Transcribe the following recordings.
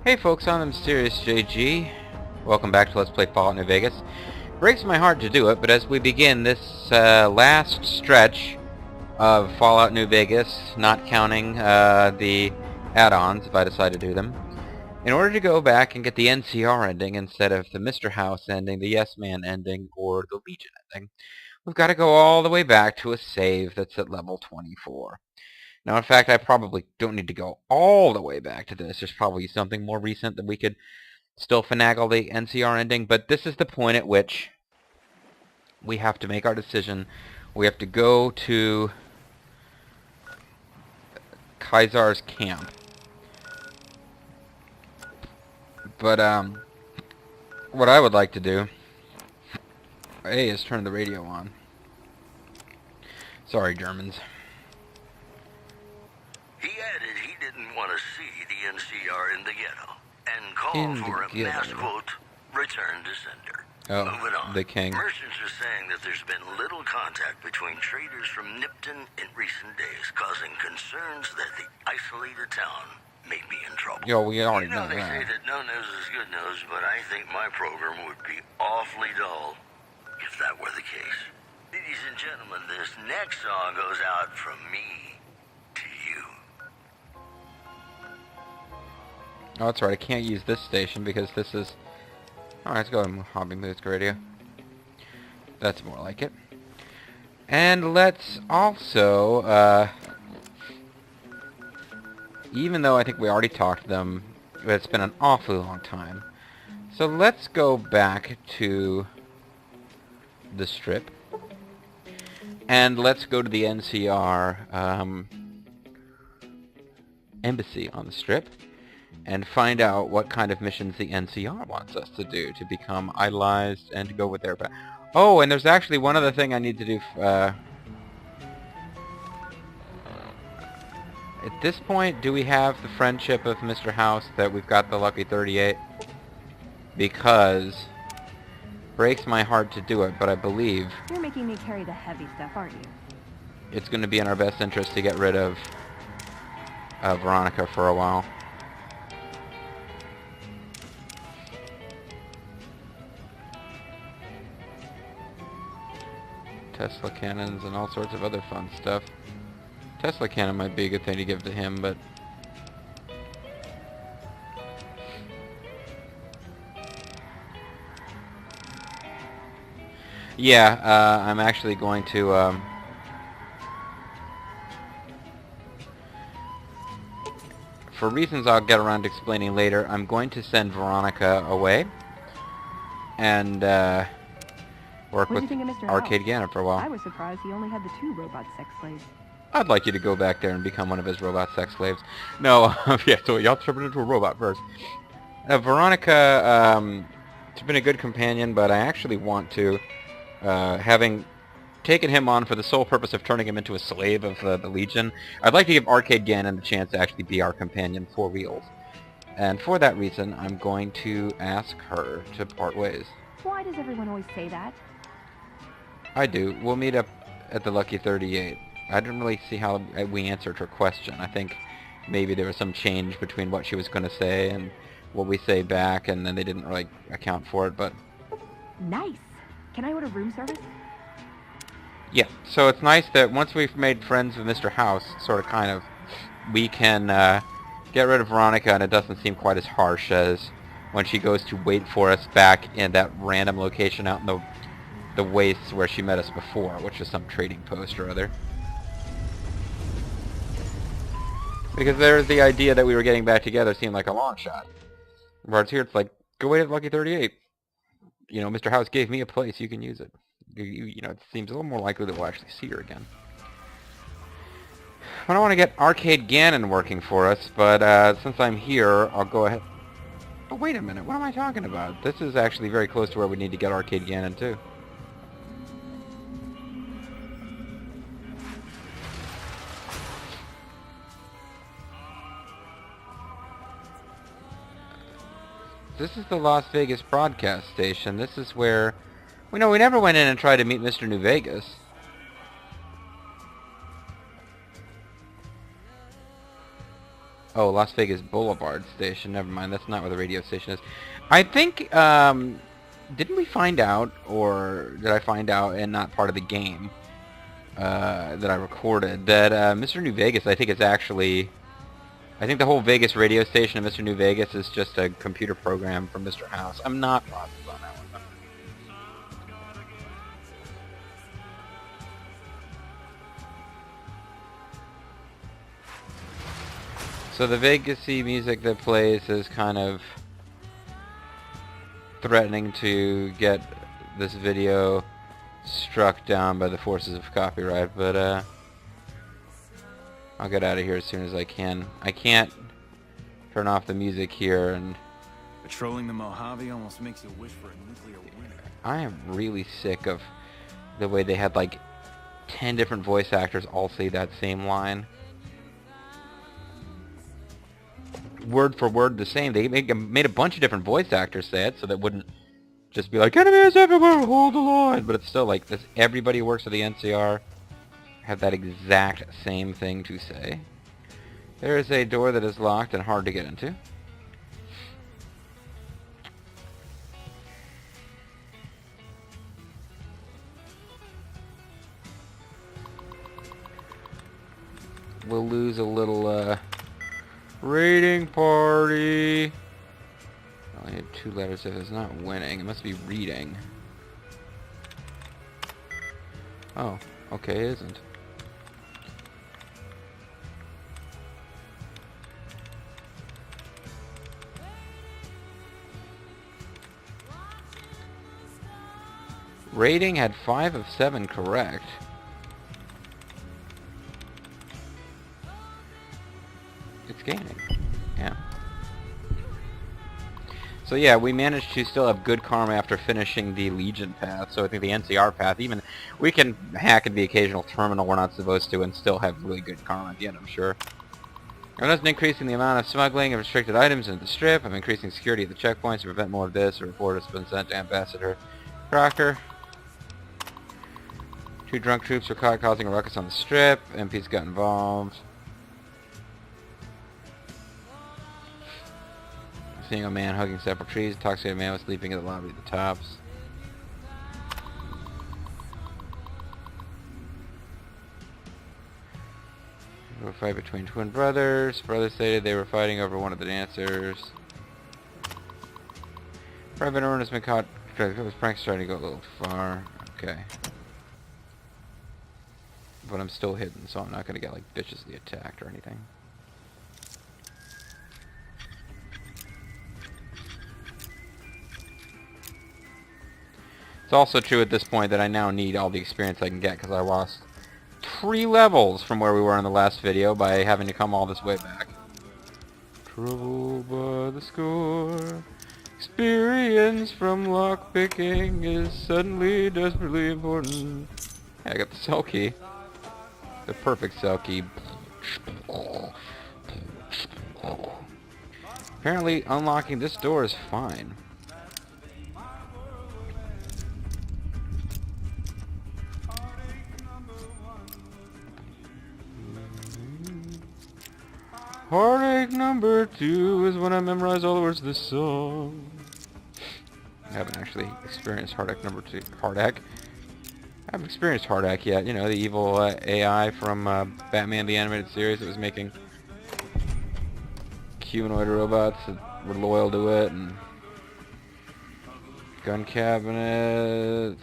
Hey folks, I'm the Mysterious JG. Welcome back to Let's Play Fallout New Vegas. Breaks my heart to do it, but as we begin this last stretch of Fallout New Vegas, not counting the add-ons if I decide to do them, in order to go back and get the NCR ending instead of the Mr. House ending, the Yes Man ending, or the Legion ending, we've got to go all the way back to a save that's at level 24. Now, in fact, I probably don't need to go all the way back to this. There's probably something more recent that we could still finagle the NCR ending, but this is the point at which we have to make our decision. We have to go to Kaisar's camp. But, what I would like to do, A, is turn the radio on. Sorry, Germans. He added he didn't want to see the NCR in the ghetto and called for a mass quote, return to sender. Oh, moving on. The king. Merchants are saying that there's been little contact between traders from Nipton in recent days, causing concerns that the isolated town may be in trouble. Yo, we already know They that. say that no news is good news, but I think my program would be awfully dull if that were the case. Ladies and gentlemen, this next song goes out from me to you. Oh, that's right. I can't use this station because this is... Alright, let's go to Hobby Music Radio. That's more like it. And let's also, even though I think we already talked to them, it's been an awfully long time. So let's go back to the Strip. And let's go to the NCR embassy on the Strip and find out what kind of missions the NCR wants us to do to become idolized and to go with their... Oh, and there's actually one other thing I need to do. At this point, do we have the friendship of Mr. House that we've got the Lucky 38? Because... breaks my heart to do it, but I believe... You're making me carry the heavy stuff, aren't you? It's going to be in our best interest to get rid of Veronica for a while. Tesla cannons and all sorts of other fun stuff. Tesla cannon might be a good thing to give to him, but... yeah, I'm actually going to... for reasons I'll get around to explaining later, I'm going to send Veronica away. And, work with Arcade Gannon for a while. I was surprised he only had the 2 robot sex slaves. I'd like you to go back there and become one of his robot sex slaves. No, yeah, so y'all turn it into a robot first. Veronica, has been a good companion, but I actually want to, having taken him on for the sole purpose of turning him into a slave of the Legion, I'd like to give Arcade Gannon a chance to actually be our companion for reals. And for that reason, I'm going to ask her to part ways. Why does everyone always say that? I do. We'll meet up at the Lucky 38. I didn't really see how we answered her question. I think maybe there was some change between what she was going to say and what we say back, and then they didn't really account for it, but... Nice! Can I order room service? Yeah, so it's nice that once we've made friends with Mr. House, sort of kind of, we can get rid of Veronica, and it doesn't seem quite as harsh as when she goes to wait for us back in that random location out in the wastes where she met us before, which is some trading post or other. Because there's the idea that we were getting back together seemed like a long shot. Whereas here it's like, go wait at Lucky 38. You know, Mr. House gave me a place, you can use it. You know, it seems a little more likely that we'll actually see her again. I don't want to get Arcade Gannon working for us, but since I'm here, I'll go ahead... Oh, wait a minute, what am I talking about? This is actually very close to where we need to get Arcade Gannon, too. This is the Las Vegas broadcast station. This is where... we never went in and tried to meet Mr. New Vegas. Oh, Las Vegas Boulevard station. Never mind. That's not where the radio station is. I think, didn't we find out, or did I find out and not part of the game that I recorded, that Mr. New Vegas, I think, is actually... I think the whole Vegas radio station of Mr. New Vegas is just a computer program from Mr. House. I'm not positive on that one. So the Vegas-y music that plays is kind of threatening to get this video struck down by the forces of copyright, but I'll get out of here as soon as I can. I can't turn off the music here, and patrolling the Mojave almost makes you wish for a nuclear winter. I am really sick of the way they had like 10 different voice actors all say that same line. Word for word the same. They made a bunch of different voice actors say it, so that wouldn't just be like, enemies everywhere, hold the line. But it's still like this. Everybody who works for the NCR have that exact same thing to say. There is a door that is locked and hard to get into. We'll lose a little raiding party. I only have 2 letters if it's not winning. It must be reading. Oh, okay, it isn't. Rating had 5 of 7 correct. It's gaining. Yeah. So yeah, we managed to still have good karma after finishing the Legion path. So I think the NCR path, even we can hack in the occasional terminal we're not supposed to and still have really good karma at the end, I'm sure. I'm just increasing the amount of smuggling of restricted items into the strip. I'm increasing security at the checkpoints to prevent more of this. A report has been sent to Ambassador Crocker. 2 drunk troops were caught causing a ruckus on the strip. MPs got involved. Seeing a man hugging several trees. A intoxicated man was sleeping in the lobby at the tops. A fight between twin brothers. Brothers stated they were fighting over one of the dancers. Private owner has been caught. This prank's starting to go a little far. Okay. But I'm still hidden, so I'm not going to get like viciously attacked or anything. It's also true at this point that I now need all the experience I can get because I lost 3 levels from where we were in the last video by having to come all this way back. Trouble by the score. Experience from lockpicking is suddenly desperately important. Yeah, I got the cell key. The perfect cell key. Apparently unlocking this door is fine. Heartache number 2 is when I memorize all the words of this song. I haven't actually experienced Heartache number 2. Heartache? I haven't experienced Heartache yet. You know, the evil AI from Batman the Animated Series that was making humanoid robots that were loyal to it, and gun cabinets,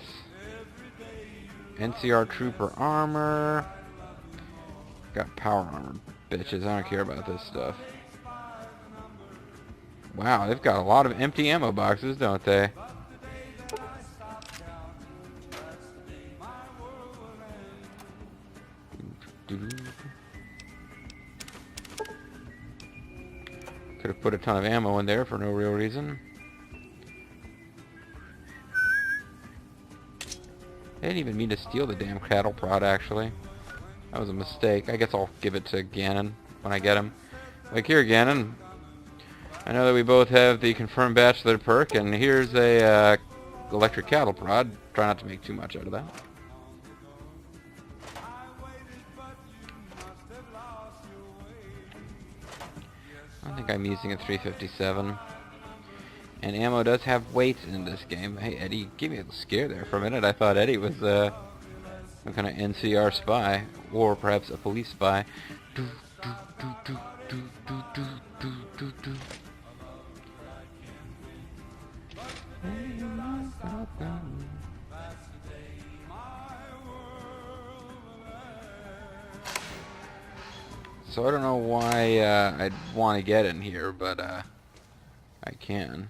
NCR Trooper armor. Got power armor, bitches. I don't care about this stuff. Wow, they've got a lot of empty ammo boxes, don't they? Could have put a ton of ammo in there for no real reason. I didn't even mean to steal the damn cattle prod, actually. That was a mistake. I guess I'll give it to Ganon when I get him. Like, here, Ganon. I know that we both have the confirmed bachelor perk, and here's a electric cattle prod. Try not to make too much out of that. think I'm using a 357. And ammo does have weight in this game. Hey, Eddie, give me a scare there for a minute. I thought Eddie was some kind of NCR spy, or perhaps a police spy. So I don't know why I'd want to get in here, but I can.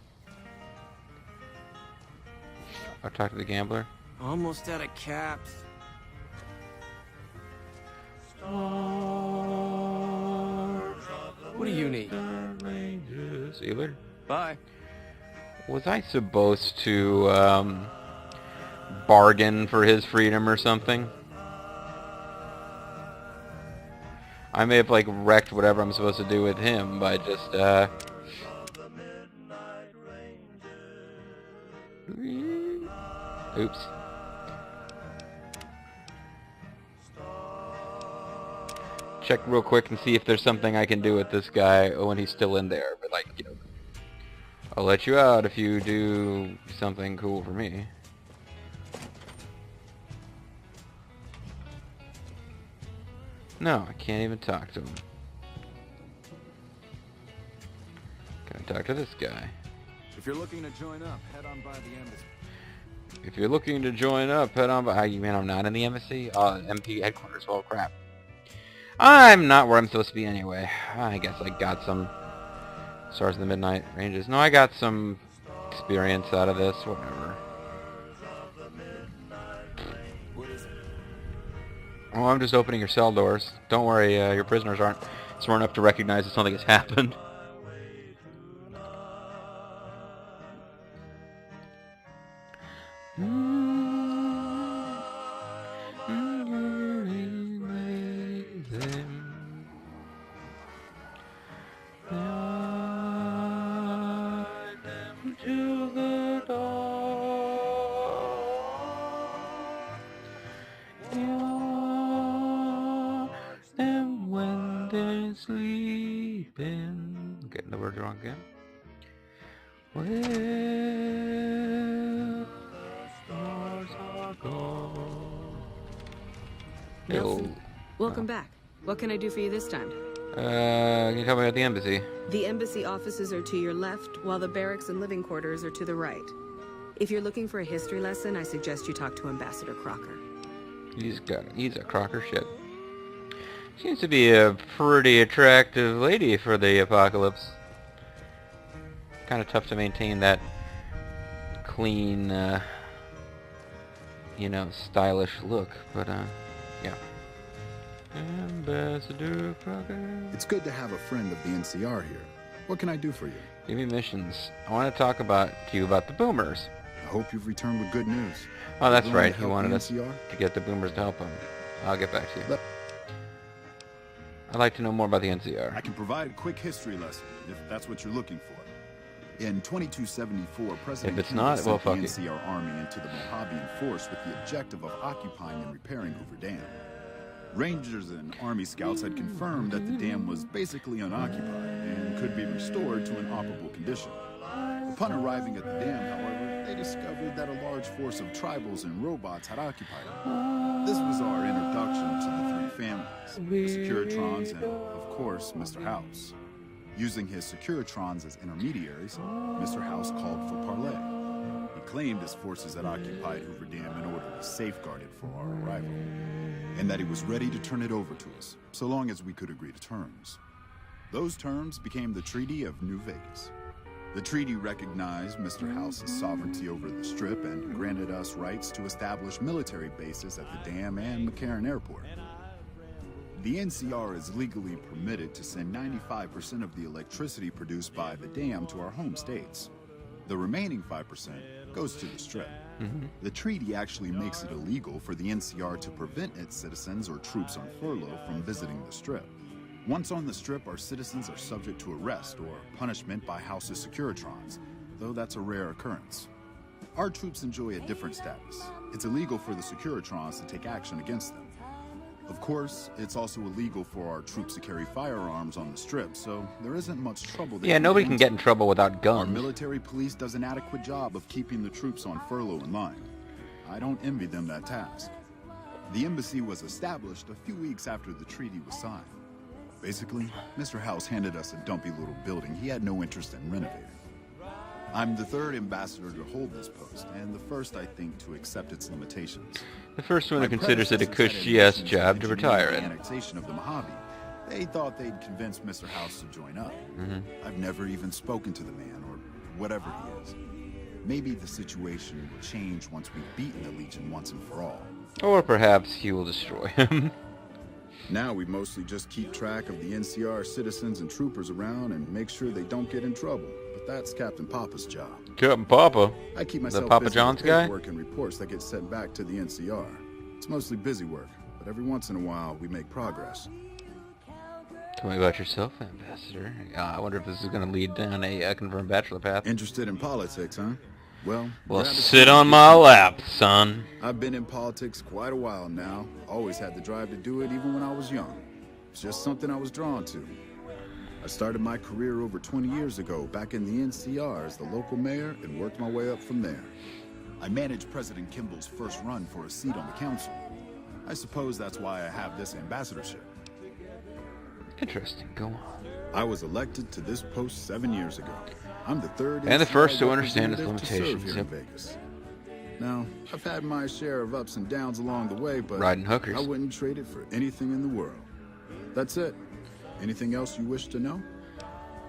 I'll talk to the gambler. Almost out of caps. What do you need? Sealer? Bye. Was I supposed to bargain for his freedom or something? I may have like wrecked whatever I'm supposed to do with him by just oops. Check real quick and see if there's something I can do with this guy when he's still in there. But like, you know, I'll let you out if you do something cool for me. No, I can't even talk to him. Can I talk to this guy? If you're looking to join up, head on by the embassy. If you're looking to join up, head on by... You mean I'm not in the embassy? MP headquarters. Well, crap. I'm not where I'm supposed to be anyway. I guess I got some Stars of the Midnight Ranges. No, I got some experience out of this. Whatever. Oh, I'm just opening your cell doors. Don't worry, your prisoners aren't smart enough to recognize that something has happened. Sleeping. Getting the word wrong again. Well, the stars are gone. Nelson, welcome back. What can I do for you this time? Can you tell me about the embassy? The embassy offices are to your left, while the barracks and living quarters are to the right. If you're looking for a history lesson, I suggest you talk to Ambassador Crocker. He's a Crocker shit. Seems to be a pretty attractive lady for the apocalypse. Kind of tough to maintain that clean, you know, stylish look, but yeah. Ambassador Crocker. It's good to have a friend of the NCR here. What can I do for you? Give me missions. I want to talk to you about the boomers. I hope you've returned with good news. Oh, that's Willing right. to He help wanted the us NCR? to get the boomers to help him. I'll get back to you. I'd like to know more about the NCR. I can provide a quick history lesson, if that's what you're looking for. In 2274, President If it's Kennedy not, well, sent the fuck it. NCR Army into the Mojavian force with the objective of occupying and repairing Hoover Dam. Rangers and Army scouts had confirmed that the dam was basically unoccupied and could be restored to an operable condition. Upon arriving at the dam, however, they discovered that a large force of tribals and robots had occupied it. This was our introduction to the three families, the Securitrons and, of course, Mr. House. Using his Securitrons as intermediaries, Mr. House called for parley. He claimed his forces had occupied Hoover Dam in order to safeguard it for our arrival, and that he was ready to turn it over to us, so long as we could agree to terms. Those terms became the Treaty of New Vegas. The treaty recognized Mr. House's sovereignty over the Strip and granted us rights to establish military bases at the dam and McCarran Airport. The NCR is legally permitted to send 95% of the electricity produced by the dam to our home states. The remaining 5% goes to the Strip. The treaty actually makes it illegal for the NCR to prevent its citizens or troops on furlough from visiting the Strip. Once on the Strip, our citizens are subject to arrest or punishment by House's Securitrons, though that's a rare occurrence. Our troops enjoy a different status. It's illegal for the Securitrons to take action against them. Of course, it's also illegal for our troops to carry firearms on the strip, so there isn't much trouble there. Yeah, nobody can get in trouble without Our guns. military police does an adequate job of keeping the troops on furlough in line. I don't envy them that task. The embassy was established a few weeks after the treaty was signed. Basically, Mr. House handed us a dumpy little building he had no interest in renovating. I'm the third ambassador to hold this post, and the first, I think, to accept its limitations. The first one who My considers it a predecessors had cushy-ass ambitions job to engineering retire the in. annexation of the Mojave. They thought they'd convince Mr. House to join up. I've never even spoken to the man, or whatever he is. Maybe the situation will change once we've beaten the Legion once and for all. Or perhaps he will destroy him. Now we mostly just keep track of the NCR citizens and troopers around and make sure they don't get in trouble. But that's Captain Papa's job. Captain Papa. I keep myself Papa busy John's with guy? paperwork and reports that get sent back to the NCR. It's mostly busy work, but every once in a while we make progress. Tell me about yourself, Ambassador. I wonder if this is going to lead down a confirmed bachelor path. Interested in politics, huh? Well, Well, grab a sit seat on and my get- lap, son. I've been in politics quite a while now. Always had the drive to do it even when I was young. It's just something I was drawn to. I started my career over 20 years ago back in the NCR as the local mayor and worked my way up from there. I managed President Kimball's first run for a seat on the council. I suppose that's why I have this ambassadorship. Interesting. Go on. I was elected to this post 7 years ago. I'm the third And the NCR first to understand its representative to serve limitations, here in Vegas. Now, I've had my share of ups and downs along the way, but Riding hookers. I wouldn't trade it for anything in the world. That's it. Anything else you wish to know?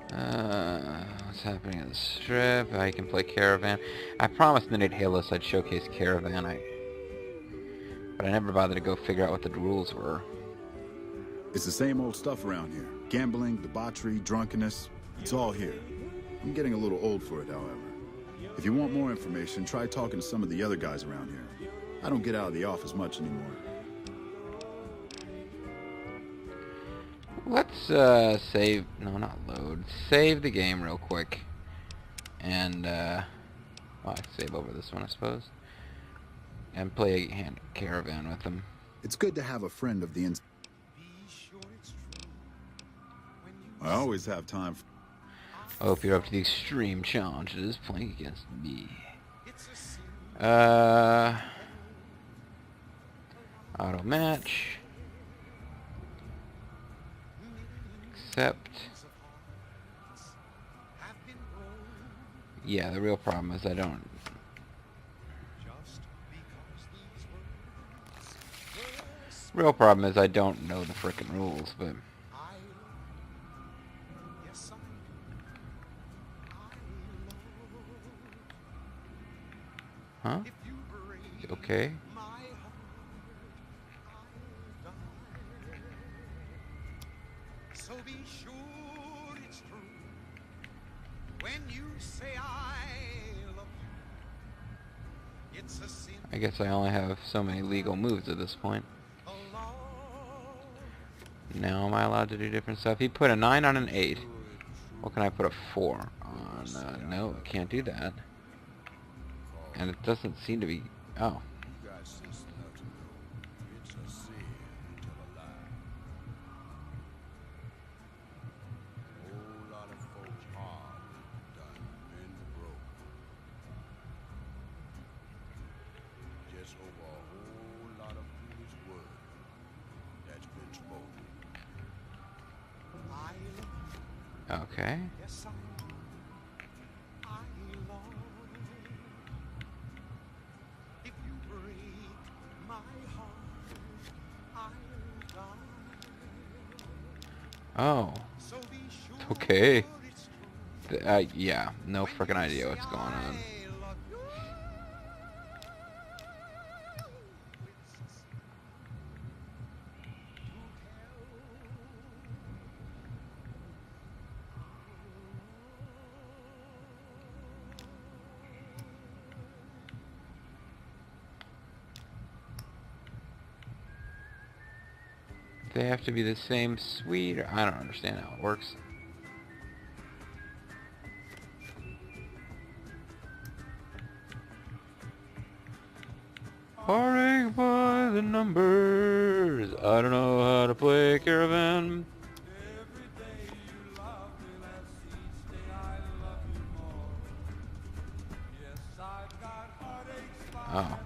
What's happening on the strip? How you can play Caravan. I promised the Nate Halos I'd showcase Caravan, but I never bothered to go figure out what the rules were. It's the same old stuff around here. Gambling, debauchery, drunkenness. It's all here. I'm getting a little old for it, however. If you want more information, try talking to some of the other guys around here. I don't get out of the office much anymore. Let's save, no, not load, save the game real quick, and well, I can save over this one, I suppose, and play a hand Caravan with them. It's good to have a friend of the I always have time for I hope you're up to the extreme challenges playing against me. Auto match. Accept. Yeah, the real problem is I don't. Real problem is I don't know the frickin' rules, but. Huh? Okay. So be sure it's true when you say I love you. It's a sin I guess I only have so many legal moves at this point. alone. Now am I allowed to do different stuff? He put a 9 on an 8. What can I put a 4 on? No, I can't do that. And it doesn't seem to be... Oh. Okay. Yes, I love. If you break my heart, I'll die. Oh. So be sure Okay. it's true. Yeah. No frickin' idea what's going on. I love you. They have to be the same suite, or I don't understand how it works. Pouring by by the numbers. I don't know how to play Caravan. Oh.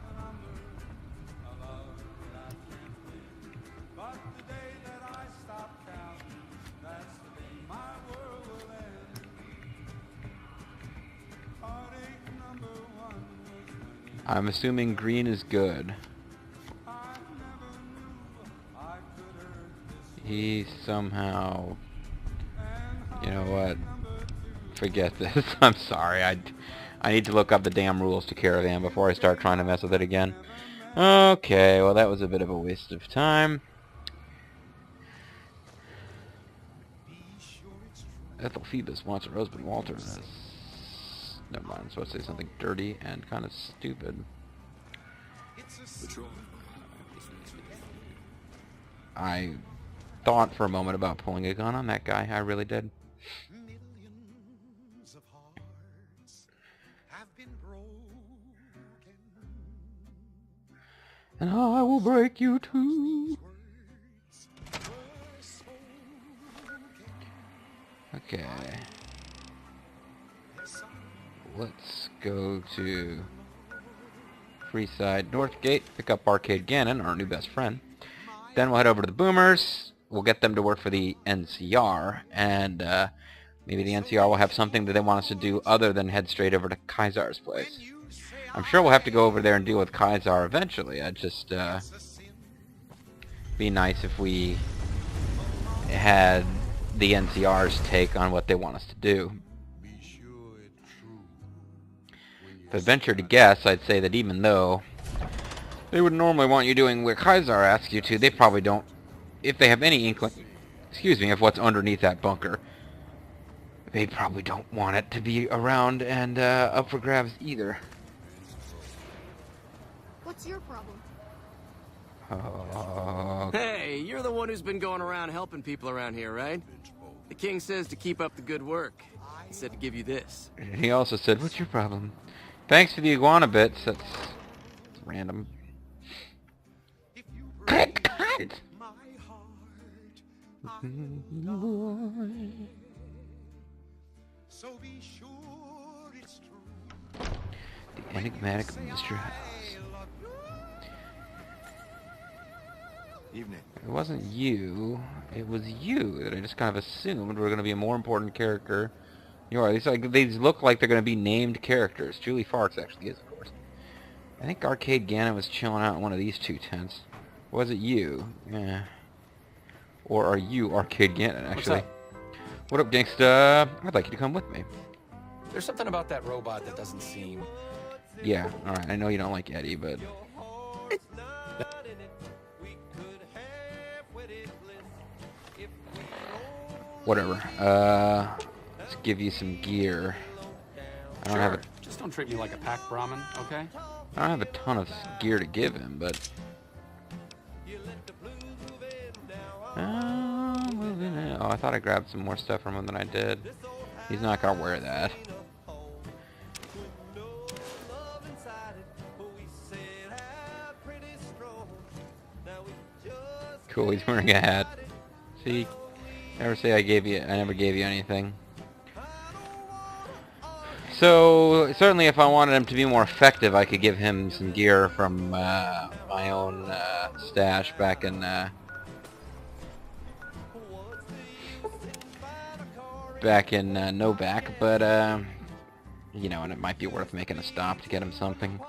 I'm assuming green is good. He somehow... You know what? Forget this. I'm sorry. I need to look up the damn rules to Caravan before I start trying to mess with it again. Okay, well that was a bit of a waste of time. Ethel Phoebus wants a Rosebud Walter. Never mind, I'm supposed to say something dirty and kind of stupid. I thought for a moment about pulling a gun on that guy. I really did. Millions of hearts have been broken. And I will break you too. Words were spoken. Okay. Let's go to Freeside Northgate, pick up Arcade Gannon, our new best friend. Then we'll head over to the Boomers. We'll get them to work for the NCR, and maybe the NCR will have something that they want us to do other than head straight over to Kaisar's place. I'm sure we'll have to go over there and deal with Kaisar eventually. I'd just be nice if we had the NCR's take on what they want us to do. If I venture to guess, I'd say that even though they would normally want you doing what Kaisar asks you to, they probably don't, if they have any inkling, excuse me, of what's underneath that bunker, they probably don't want it to be around and up for grabs either. What's your problem? Oh, Hey, you're the one who's been going around helping people around here, right? The king says to keep up the good work. He said to give you this. he also said, what's your problem? Thanks for the iguana bits. That's random. Cut! My heart, so be sure it's true. The enigmatic Mr. House. Evening. It wasn't you. It was you that I just kind of assumed were going to be a more important character. You are. These look like they're going to be named characters. Julie Farks actually is, of course. I think Arcade Gannon was chilling out in one of these two tents. Was it you? Yeah. Or are you Arcade Gannon, actually? What up, gangsta? I'd like you to come with me. There's something about that robot that doesn't seem... Yeah, alright. I know you don't like Eddie, but... Whatever. Let's give you some gear. I don't have a... Just don't treat me like a pack Brahmin, okay? I don't have a ton of gear to give him, but... Oh, I thought I grabbed some more stuff from him than I did. He's not gonna wear that. Cool, he's wearing a hat. See? Never say I never gave you anything. So, certainly if I wanted him to be more effective, I could give him some gear from my own stash back in Novak, but you know, and it might be worth making a stop to get him something.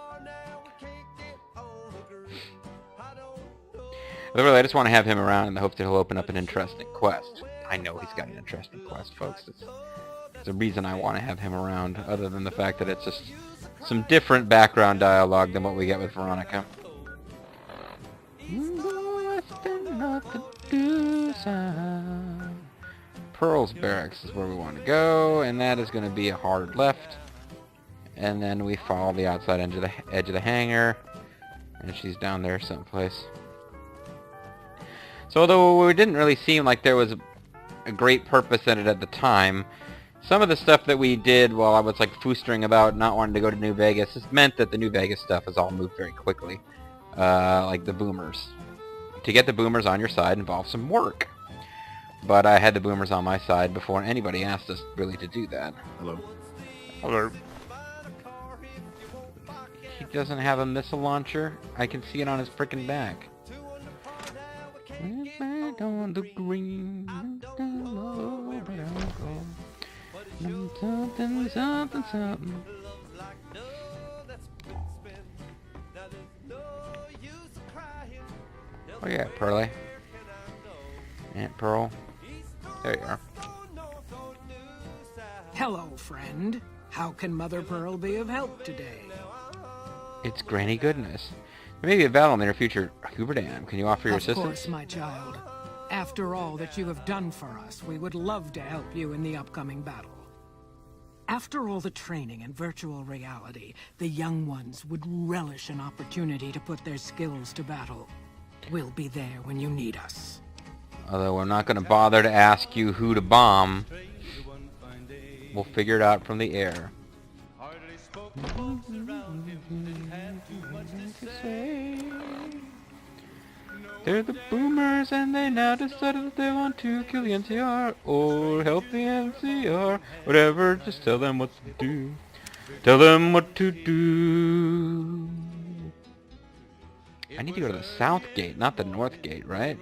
But really, I just want to have him around in the hope that he'll open up an interesting quest. I know he's got an interesting quest, folks. It's the reason I want to have him around, other than the fact that it's just some different background dialogue than what we get with Veronica. Pearl's Barracks is where we want to go, and that is going to be a hard left. And then we follow the outside edge of the hangar, and she's down there someplace. So although it didn't really seem like there was a great purpose in it at the time, some of the stuff that we did while I was like foostering about not wanting to go to New Vegas has meant that the New Vegas stuff has all moved very quickly. like the boomers. To get the boomers on your side involves some work. But I had the boomers on my side before anybody asked us really to do that. Hello? Hello. He doesn't have a missile launcher. I can see it on his frickin' back. Back on the green. Something, something, something. Oh yeah, Pearly. Aunt Pearl. There you are. Hello, friend. How can Mother Pearl be of help today? It's Granny Goodness. There may be a battle in the near future. Hoover Dam, can you offer your assistance? Of course, my child. After all that you have done for us, we would love to help you in the upcoming battle. After all the training in virtual reality, the young ones would relish an opportunity to put their skills to battle. We'll be there when you need us. Although we're not going to bother to ask you who to bomb. We'll figure it out from the air. They're the boomers and they now decided that they want to kill the NCR or help the NCR. Whatever, just tell them what to do. Tell them what to do. I need to go to the south gate, not the north gate, right?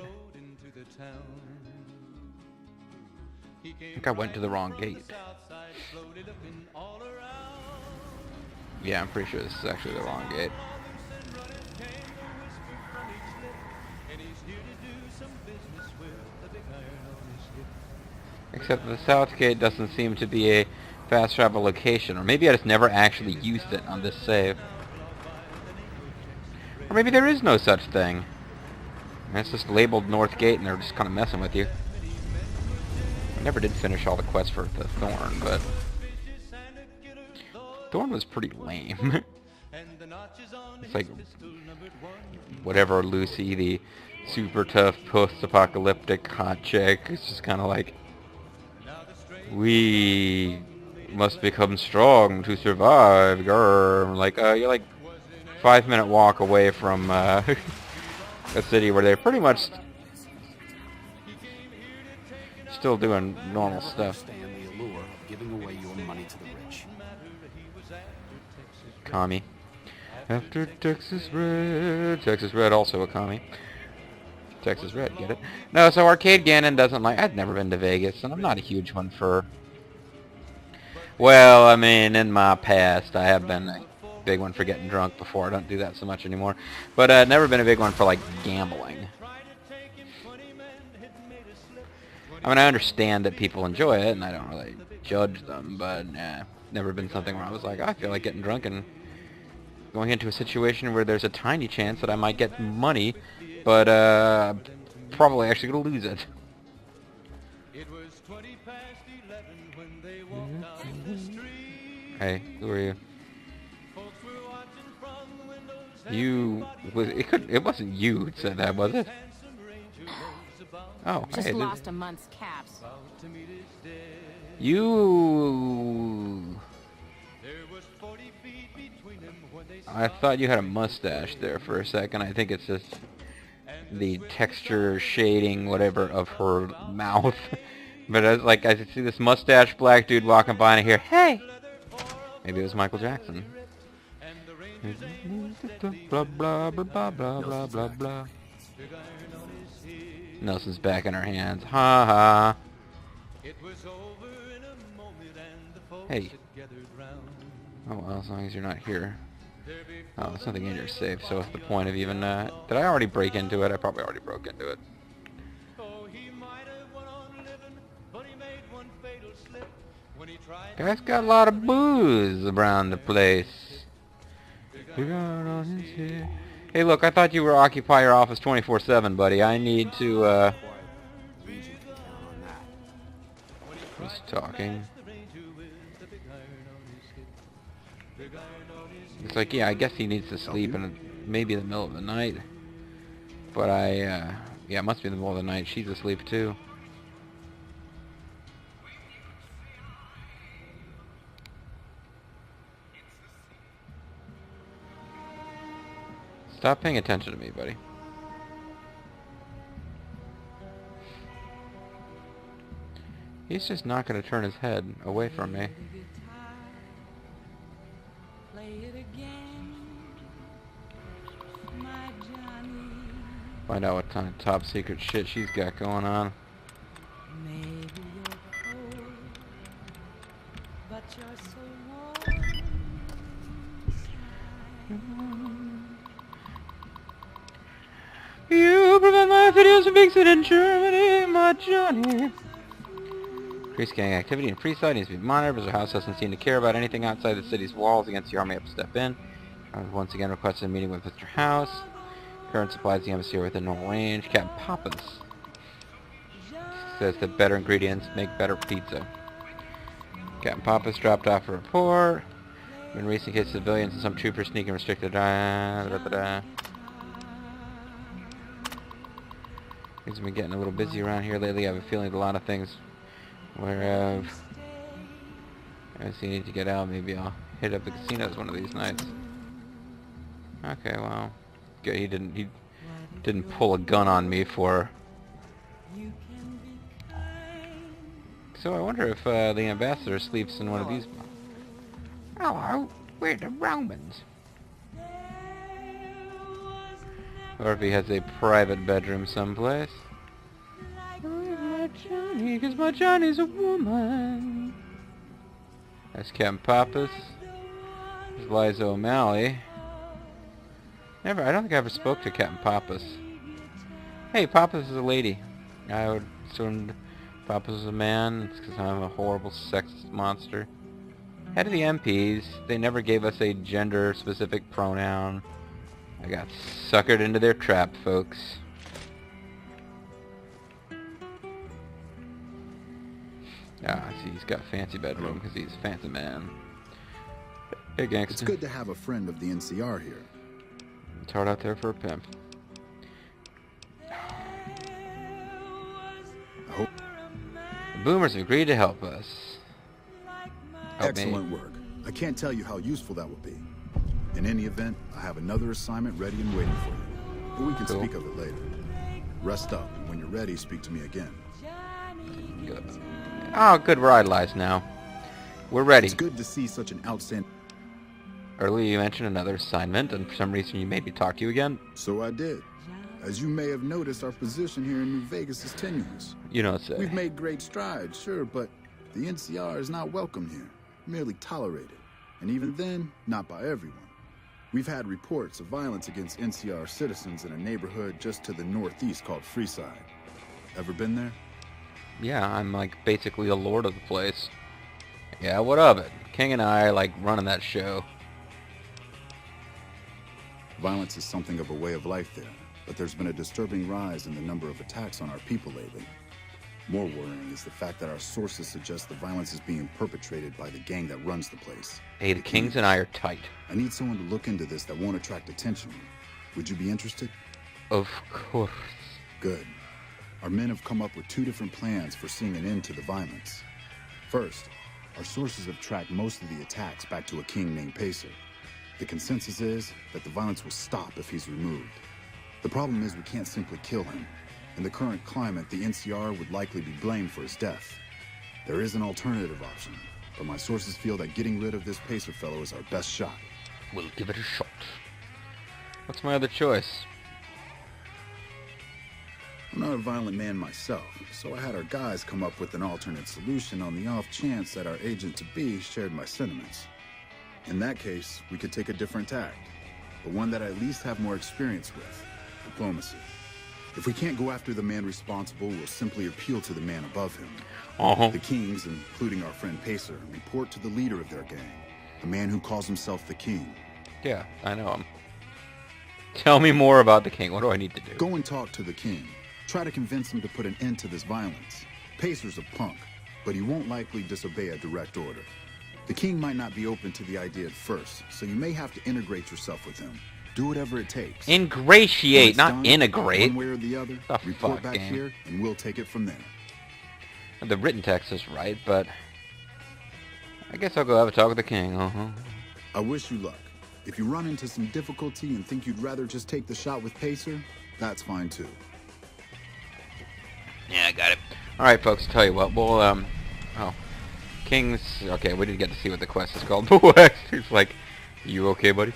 I think I went to the wrong gate. Yeah, I'm pretty sure this is actually the wrong gate. Except the south gate doesn't seem to be a fast travel location, or maybe I just never actually used it on this save. Or maybe there is no such thing. And it's just labeled North Gate and they're just kind of messing with you. I never did finish all the quests for the Thorn, but Thorn was pretty lame. It's like whatever Lucy, the super tough post-apocalyptic hot chick, it's just kind of like, we must become strong to survive, grr. Like, you're like 5-minute walk away from a city where they're pretty much still doing normal stuff. Understand the allure of giving away your money to the rich. Commie. After Texas Red. Texas Red also a commie. Texas Red, get it? No, so Arcade Gannon doesn't like... I've never been to Vegas, and I'm not a huge one for... Well, I mean, in my past, I have been a big one for getting drunk before. I don't do that so much anymore. But never been a big one for, like, gambling. I mean, I understand that people enjoy it, and I don't really judge them, but never been something where I was like, I feel like getting drunk and going into a situation where there's a tiny chance that I might get money, but probably actually going to lose it. Hey, who are you? It wasn't you who said that, was it? Oh, Just hey, lost a month's caps. You... I thought you had a mustache there for a second. I think it's just the texture, shading, whatever, of her mouth. But I see this mustache black dude walking by and I hear, hey! Maybe it was Michael Jackson. Blah, blah, blah, blah, blah, blah, blah, blah. Nelson's back in her hands. Ha ha. Hey. Oh well, as long as you're not here. Oh, there's nothing in your safe, so what's the point of even, did I already break into it? I probably already broke into it. Guy's got a lot of booze around the place. Hey look, I thought you were Occupy Your Office 24/7, buddy. I need to, Who's talking? It's like, yeah, I guess he needs to sleep in maybe the middle of the night. But yeah, it must be the middle of the night. She's asleep too. Stop paying attention to me, buddy. He's just not going to turn his head away from me. Find out what kind of top secret shit she's got going on. You prevent my videos from being seen in Germany, my Johnny. Increased gang activity in Freeside needs to be monitored, but the house doesn't seem to care about anything outside the city's walls against the army have to step in. I was once again requested a meeting with Mr. House. Current supplies the embassy are within normal range. Captain Pappas says that better ingredients make better pizza. Captain Pappas dropped off a report. In recent cases, civilians and some troopers sneaking restricted. Things have been getting a little busy around here lately. I have a feeling a lot of things. Whereas I see need to get out. Maybe I'll hit up the casinos one of these nights. Okay, well, good. He didn't pull a gun on me for. So I wonder if the ambassador sleeps in one of these. Hello, we're the Romans. Or if he has a private bedroom someplace. My Johnny, 'cause my Johnny's a woman. That's Captain Pappas. There's Liza O'Malley. I don't think I ever spoke to Captain Pappas. Hey, Pappas is a lady. I would assume Pappas is a man. It's 'cause I'm a horrible sexist monster. Head of the MPs. They never gave us a gender-specific pronoun. I got suckered into their trap, folks. Ah, see, he's got a fancy bedroom because he's a fancy man. Hey, gangster. It's good to have a friend of the NCR here. It's hard out there for a pimp. hope. The boomers have agreed to help us. Excellent work. I can't tell you how useful that will be. In any event, I have another assignment ready and waiting for you. But we can speak of it later. Rest up, and when you're ready, speak to me again. Good. Oh, good. We're idolized now. We're ready. It's good to see such an outstanding... Earlier you mentioned another assignment, and for some reason you made me talk to you again. So I did. As you may have noticed, our position here in New Vegas is tenuous. You don't say. We've made great strides, sure, but the NCR is not welcome here, merely tolerated. And even then, not by everyone. We've had reports of violence against NCR citizens in a neighborhood just to the northeast called Freeside. Ever been there? Yeah, I'm like basically the lord of the place. Yeah, what of it? King and I are like running that show. Violence is something of a way of life there, but there's been a disturbing rise in the number of attacks on our people lately. More worrying is the fact that our sources suggest the violence is being perpetrated by the gang that runs the place. Hey, the Kings and I are tight. I need someone to look into this that won't attract attention. Would you be interested? Of course. Good. Our men have come up with 2 different plans for seeing an end to the violence. First, our sources have tracked most of the attacks back to a king named Pacer. The consensus is that the violence will stop if he's removed. The problem is we can't simply kill him. In the current climate, the NCR would likely be blamed for his death. There is an alternative option, but my sources feel that getting rid of this Pacer fellow is our best shot. We'll give it a shot. What's my other choice? I'm not a violent man myself, so I had our guys come up with an alternate solution on the off chance that our agent-to-be shared my sentiments. In that case, we could take a different tack, but one that I at least have more experience with: diplomacy. If we can't go after the man responsible, we'll simply appeal to the man above him. The Kings, including our friend Pacer, report to the leader of their gang, the man who calls himself the King. Yeah, I know him. Tell me more about the King. What do I need to do? Go and talk to the King. Try to convince him to put an end to this violence. Pacer's a punk, but he won't likely disobey a direct order. The King might not be open to the idea at first, so you may have to integrate yourself with him. Do whatever it takes. Ingratiate, not done, integrate. One way or the other, report back here, and we'll take it from there. The written text is right, but I guess I'll go have a talk with the King. I wish you luck. If you run into some difficulty and think you'd rather just take the shot with Pacer, that's fine too. Yeah, I got it. Alright, folks, tell you what, we'll, oh. King's... Okay, we didn't get to see what the quest is called. He's like, you okay, buddy?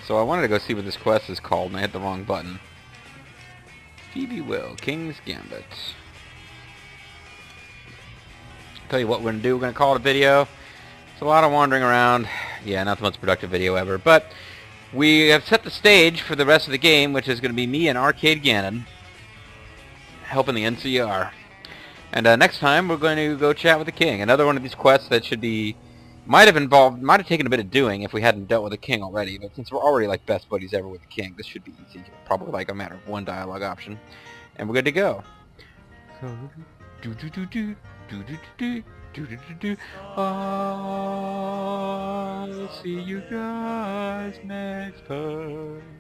So I wanted to go see what this quest is called, and I hit the wrong button. Phoebe Will, King's Gambit. Tell you what we're going to do, we're going to call it a video. It's a lot of wandering around. Yeah, not the most productive video ever, but we have set the stage for the rest of the game, which is going to be me and Arcade Gannon helping the NCR. And next time we're going to go chat with the King. Another one of these quests that should be... might have taken a bit of doing if we hadn't dealt with the King already, but since we're already like best buddies ever with the King, this should be easy. Probably like a matter of one dialogue option. And we're good to go. I'll see you guys next time.